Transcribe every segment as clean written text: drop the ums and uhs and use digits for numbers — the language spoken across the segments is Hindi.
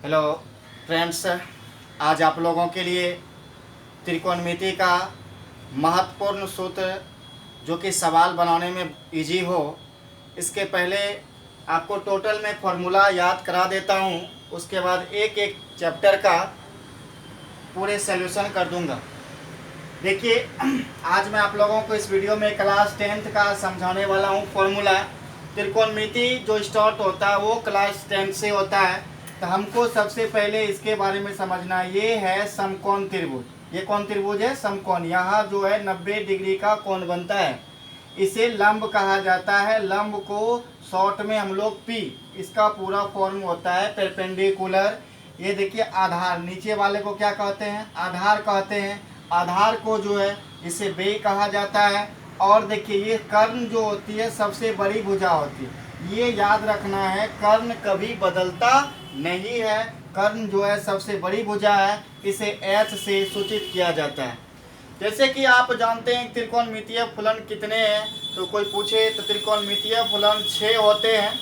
हेलो फ्रेंड्स, आज आप लोगों के लिए त्रिकोणमिति का महत्वपूर्ण सूत्र जो कि सवाल बनाने में इजी हो, इसके पहले आपको टोटल में फॉर्मूला याद करा देता हूँ। उसके बाद एक एक चैप्टर का पूरे सॉल्यूशन कर दूंगा। देखिए, आज मैं आप लोगों को इस वीडियो में क्लास 10th का समझाने वाला हूँ फॉर्मूला। त्रिकोणमिति जो स्टार्ट होता है वो क्लास 10 से होता है। तो हमको सबसे पहले इसके बारे में समझना, ये है समकोण त्रिभुज। ये कौन त्रिभुज है? समकोण। यहाँ जो है 90 डिग्री का कोण बनता है, इसे लंब कहा जाता है। लंब को शॉर्ट में हम लोग पी, इसका पूरा फॉर्म होता है परपेंडिकुलर। ये देखिए आधार, नीचे वाले को क्या कहते हैं? आधार कहते हैं। आधार को जो है इसे बे कहा जाता है। और देखिए ये कर्ण जो होती है सबसे बड़ी भुजा होती है। ये याद रखना है, कर्ण कभी बदलता नहीं है। कर्ण जो है सबसे बड़ी भुजा है, इसे एच से सूचित किया जाता है। जैसे कि आप जानते हैं त्रिकोणमितीय फलन कितने हैं, तो कोई पूछे तो त्रिकोणमितीय फलन 6 होते हैं।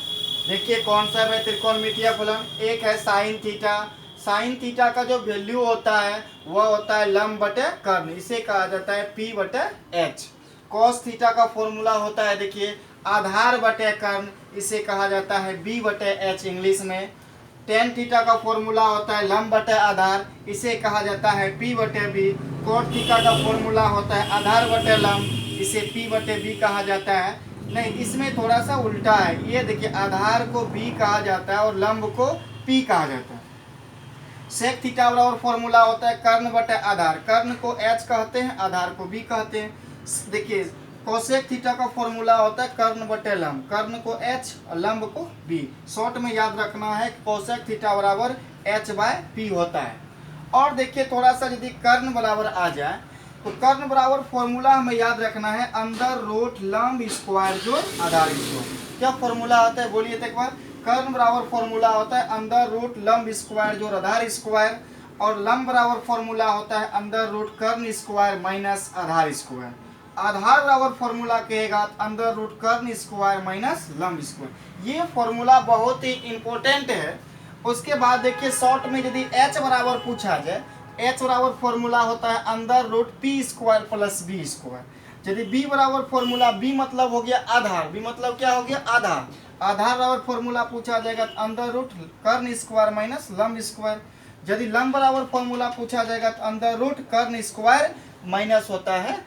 देखिए कौन सा है त्रिकोणमितीय फलन? एक है साइन थीटा। साइन थीटा का जो वैल्यू होता है वह होता है लंब बटे कर्ण, इसे कहा जाता है पी बटे एच। कॉस थीटा का फॉर्मूला होता है, देखिए आधार बटे कर्ण, इसे कहा जाता है बी बटे एच इंग्लिश में। टेन थीटा का फॉर्मूला होता है लंब बटे आधार, इसे कहा जाता है पी बटे बी। कोट थीटा का फॉर्मूला होता है आधार बटे लंब, इसे पी बटे बी कहा जाता है। नहीं, इसमें थोड़ा सा उल्टा है। ये देखिए आधार को बी कहा जाता है और लंब को पी कहा जाता है। सेक थीटा बराबर फॉर्मूला होता है कर्ण बटे आधार। कर्ण को एच कहते हैं, आधार को बी कहते हैं। देखिए कोसेक थीटा का फॉर्मूला होता है कर्ण बटे लंब। कर्ण को एच और लंब को बी। शॉर्ट में याद रखना है कोसेक थीटा बराबर एच बाय पी होता है। और देखिए थोड़ा सा यदि कर्ण बराबर आ जाए तो कर्ण बराबर फॉर्मूला हमें याद रखना है अंडर रूट लंब स्क्वायर जोड़ आधार स्क्वायर। क्या फॉर्मूला होता है बोलिए तो एक बार। कर्ण बराबर फॉर्मूला होता है अंडर रूट लंब स्क्वायर जोड़ आधार स्क्वायर, और लंब बराबर फॉर्मूला होता है अंडर रूट कर्ण स्क्वायर माइनस आधार स्क्वायर। आधार बराबर फॉर्मूला कहेगा अंडर रूट कर्ण स्क्वायर माइनस लंब स्क्वायर। ये फॉर्मूला बहुत ही इंपॉर्टेंट है। उसके बाद देखिए शॉर्ट में यदि एच बराबर पूछा जाए, एच बराबर फॉर्मूला होता है under root P square plus B square. यदि बी बराबर फॉर्मूला, बी मतलब हो गया आधार, बी मतलब क्या हो गया आधार। आधार बराबर फॉर्मूला पूछा जाएगा तो अंडर रूट कर्ण स्क्वायर माइनस लंब स्क्वायर। यदि लंब बराबर फॉर्मूला पूछा जाएगा तो अंडर रूट कर्ण स्क्वायर माइनस होता है,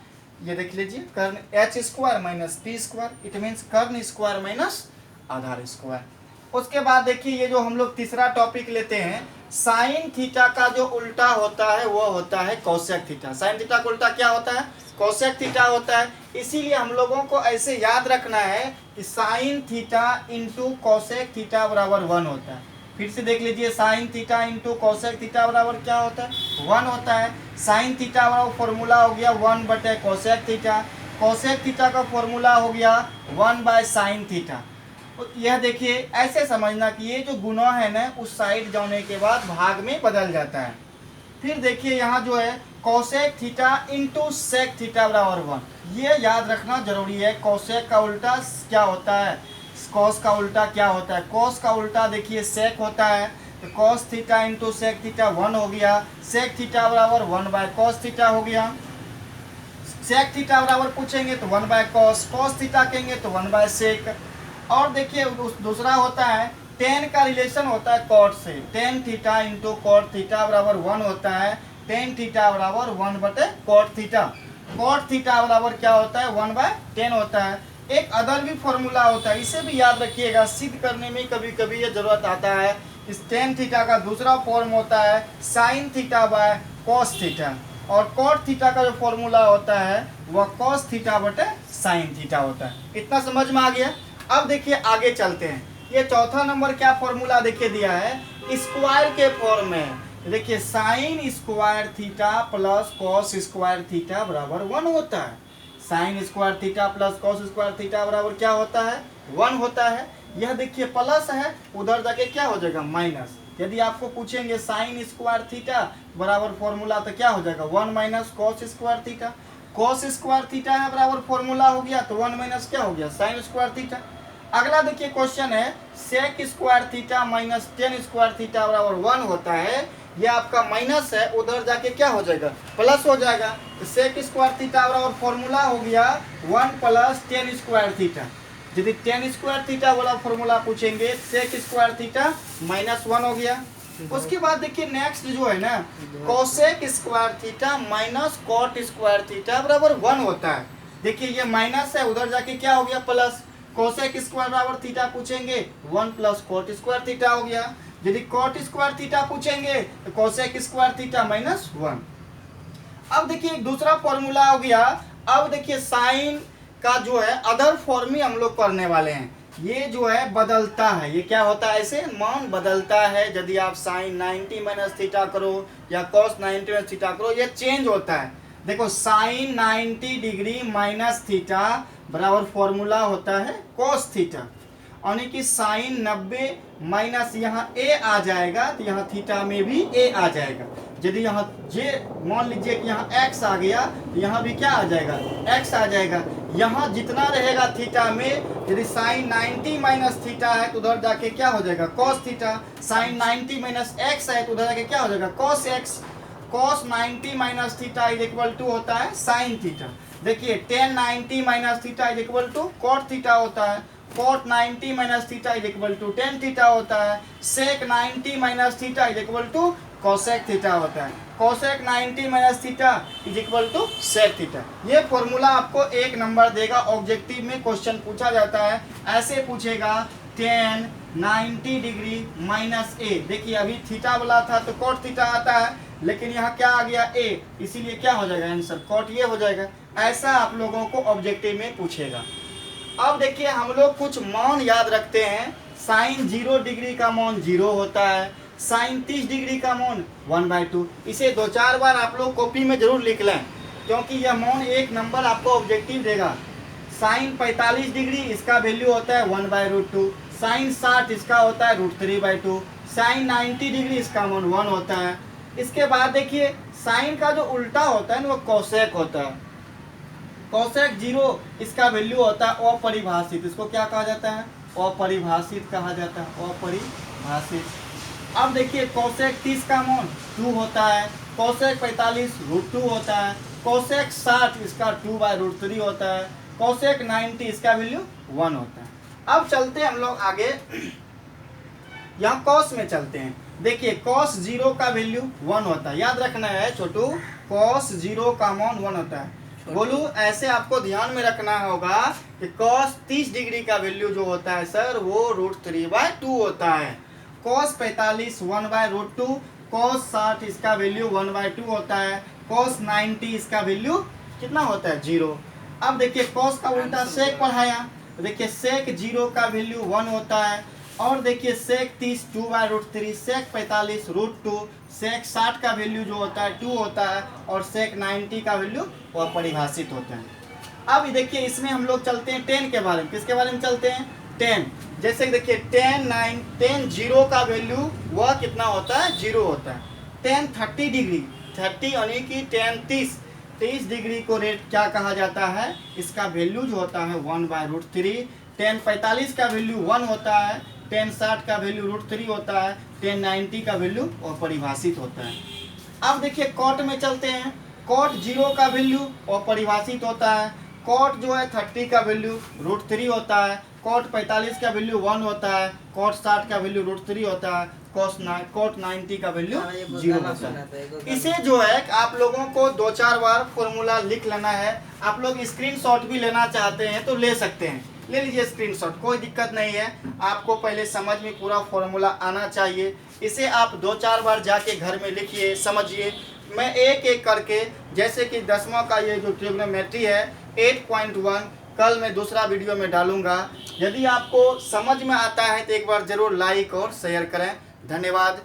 ये देख लीजिए कर्ण H square minus P square. It means कर्ण स्क्वायर माइनस आधार स्क्वायर। उसके बाद देखिए ये जो हम लोग तीसरा टॉपिक लेते हैं, साइन थीटा का जो उल्टा होता है वो होता है कोसेक थीटा। साइन थीटा का उल्टा क्या होता है? कोसेक थीटा होता है। इसीलिए हम लोगों को ऐसे याद रखना है कि sine theta into cosec theta बराबर 1 होता है। फिर से देख लीजिए, sine theta into cosec theta बराबर क्या होता है? 1 होता है। साइन थीटा बराबर फॉर्मूला हो गया 1 बटे कोसेक थीटा। कोसेक थीटा का फॉर्मूला हो गया 1 बाय साइन थीटा। यह देखिए ऐसे समझना कि ये जो गुना है ना उस साइड जाने के बाद भाग में बदल जाता है। फिर देखिए यहाँ जो है cosec theta into sec theta बराबर 1, ये याद रखना जरूरी है। कोसेक का उल्टा क्या होता है? कॉस का उल्टा क्या होता है? कॉस का उल्टा देखिए सेक होता है, तो cos theta into sec theta 1 हो गया। सेक थीटा बराबर 1 बाय कॉस थीटा हो गया। सेक थीटा बराबर पूछेंगे तो 1 बाय कॉस, कॉस थीटा कहेंगे तो 1 बाय सेक। और देखिए दूसरा होता है टेन का रिलेशन होता है कॉट से। Tan theta into cot theta बराबर 1 होता है। टेन थीटा बराबर 1 बटे कॉट थीटा। कॉट थीटा बराबर क्या होता है? 1 बाय 10 होता है। एक अदर भी फॉर्मूला होता है, इसे भी याद रखिएगा, सिद्ध करने में कभी कभी ये जरूरत आता है। इस टेन थीटा का दूसरा फॉर्म होता है sine theta by cos theta, और कॉट थीटा का जो फॉर्मूला होता है वह कॉस थीटा बटे साइन थीटा होता है। इतना समझ में आ गया? अब देखिए आगे चलते हैं। ये चौथा नंबर क्या फॉर्मूला देखिए दिया है स्क्वायर के फॉर्म में। देखिए sign square theta plus cos square theta बराबर 1 होता है। Sign square theta plus cos square theta बराबर क्या होता है? 1 होता है। यह देखिए प्लस है, उधर जाके क्या हो जाएगा? माइनस। यदि आपको पूछेंगे साइन स्क्वायर थीटा बराबर फॉर्मूला तो क्या हो जाएगा? 1 minus cos square theta. Cos square theta है बराबर फॉर्मूला हो गया तो 1 माइनस क्या हो गया? Sine square theta. अगला देखिए क्वेश्चन है sec square theta minus tan square theta बराबर 1 होता है। ये आपका माइनस है, उधर जाके क्या हो जाएगा, प्लस हो जाएगा। तो सेक स्क्वायर थीटा बराबर फॉर्मूला हो गया 1 प्लस टेन स्क्वायर थीटा। यदि टेन स्क्वायर थीटा वाला फॉर्मूला पूछेंगे सेक स्क्वायर थीटा माइनस 1 हो गया। उसके बाद देखिए नेक्स्ट जो है ना cosec square theta minus cot square theta बराबर 1 होता है। देखिए ये माइनस है, उधर जाके क्या हो गया, प्लस। कोसेक स्क्वायर बराबर थीटा पूछेंगे 1 प्लस कॉट स्क्वायर थीटा हो गया। यदि कॉट स्क्वायर थीटा पूछेंगे तो कोसेक स्क्वायर थीटा माइनस 1। अब देखिए एक दूसरा फॉर्मूला हो गया। अब देखिए साइन का जो है अदर फॉर्म ही हम लोग पढ़ने वाले हैं। ये जो है बदलता है, ये क्या होता है, ऐसे मान बदलता है। यदि आप साइन 90 माइनस थीटा करो या कॉस 90 माइनस थीटा करो, ये चेंज होता है। देखो साइन 90 डिग्री माइनस थीटा बराबर फॉर्मूला होता है कॉस थीटा, यानी कि साइन 90 माइनस यहाँ ए आ जाएगा तो यहाँ थीटा में भी ए आ जाएगा। यदि यहाँ जे मान लीजिए कि यहाँ एक्स आ गया तो यहाँ भी क्या आ जाएगा, एक्स आ जाएगा। यहाँ जितना रहेगा थीटा में, यदि साइन 90 माइनस थीटा है तो उधर जाके क्या हो जाएगा, cos theta. Sine 90 minus X है तो उधर जाके क्या हो जाएगा, cos X. Cos 90 minus theta is equal to होता है साइन थीटा। देखिए tan 90 minus theta is equal to cot theta होता है। Cot 90 minus theta is equal to tan theta होता है। Sec 90 minus theta is equal to cosec theta होता है। Cosec 90 minus theta is equal to sec theta. ये फॉर्मूला आपको 1 नंबर देगा। ऑब्जेक्टिव में क्वेश्चन पूछा जाता है, ऐसे पूछेगा टेन 90 डिग्री माइनस ए। देखिए अभी थीटा वाला था तो कॉट थीटा आता है, लेकिन यहाँ क्या आ गया ए, इसीलिए क्या हो जाएगा आंसर कॉट ये हो जाएगा। ऐसा आप लोगों को ऑब्जेक्टिव में पूछेगा। अब देखिए हम लोग कुछ मान याद रखते हैं। साइन 0 डिग्री का मान 0 होता है। साइन 30 डिग्री का मान 1/2। इसे 2-4 बार आप लोग कॉपी में जरूर लिख लें, क्योंकि यह मान 1 नंबर आपको ऑब्जेक्टिव देगा। साइन 45 डिग्री इसका वैल्यू होता है 1/√2। साइन 60 इसका होता है √3/2। साइन 90 डिग्री इसका मान 1 होता है। इसके बाद देखिए साइन का जो उल्टा होता है ना वो कोसेक होता है। कोसेक 0 इसका वैल्यू होता है अपरिभाषित। इसको क्या कहा जाता है, अपरिभाषित कहा जाता है, अपरिभाषित। अब देखिए कोसेक 30 का मान 2 होता है। कोसेक 45 √2 होता है। कोसेक 60 इसका 2/√3 होता है। कोसेक 90 इसका वैल्यू 1 होता है। अब चलते हैं हम लोग आगे, यहाँ कॉस में चलते हैं। देखिए कॉस 0 का वैल्यू 1 होता है, याद रखना है छोटू, कॉस 0 का मान 1 होता है। बोलू ऐसे आपको ध्यान में रखना होगा कि कॉस 30 डिग्री का वैल्यू जो होता है सर वो √3/2 होता है। कॉस 45 1/√2। कॉस 60 इसका वैल्यू 1/2 होता है। कॉस 90 इसका वैल्यू कितना होता है, 0। अब देखिए कॉस का उल्टा सेक पढ़ाया, देखिए सेक 0 का वैल्यू 1 होता है। और देखिए सेक 30 2/√3। सेक 45 √2। सेक 60 का वैल्यू जो होता है 2 होता है। और सेक 90 का वैल्यू वो परिभाषित होता है। अब देखिए इसमें हम लोग चलते हैं 10 के बारे में। किसके बारे में चलते हैं, 10। जैसे देखिए 10 0 का वैल्यू वह कितना होता है, 0 होता है। 10 30 डिग्री 30 यानी कि 10 30 डिग्री को रेट क्या कहा जाता है, इसका वैल्यू जो होता है 1/√3। 10 45 का वैल्यू 1 होता है। 10 60 का वैल्यू √3 होता है। 10 90 का वैल्यू अपरिभाषित होता है। अब देखिए कॉट में चलते हैं। कॉट 0 का वैल्यू अपरिभाषित होता है। कॉट जो है 30 का वैल्यू √3 होता है। कॉट 45 का वैल्यू 1 होता है। कॉट 60 का वैल्यू √3 होता है। कॉट 90 का वैल्यू 0 होता है। इसे जो है आप लोगों को 2-4 बार फॉर्मूला लिख लेना है। आप लोग स्क्रीनशॉट भी लेना चाहते हैं तो ले सकते हैं, ले लीजिए स्क्रीनशॉट, कोई दिक्कत नहीं है। आपको पहले समझ में पूरा फॉर्मूला आना चाहिए। इसे आप 2-4 बार जाके घर में लिखिए, समझिए। मैं एक एक करके, जैसे कि 10वां का ये जो ट्रिग्नोमेट्री है 8.1 कल मैं दूसरा वीडियो में डालूंगा। यदि आपको समझ में आता है तो एक बार ज़रूर लाइक और शेयर करें। धन्यवाद।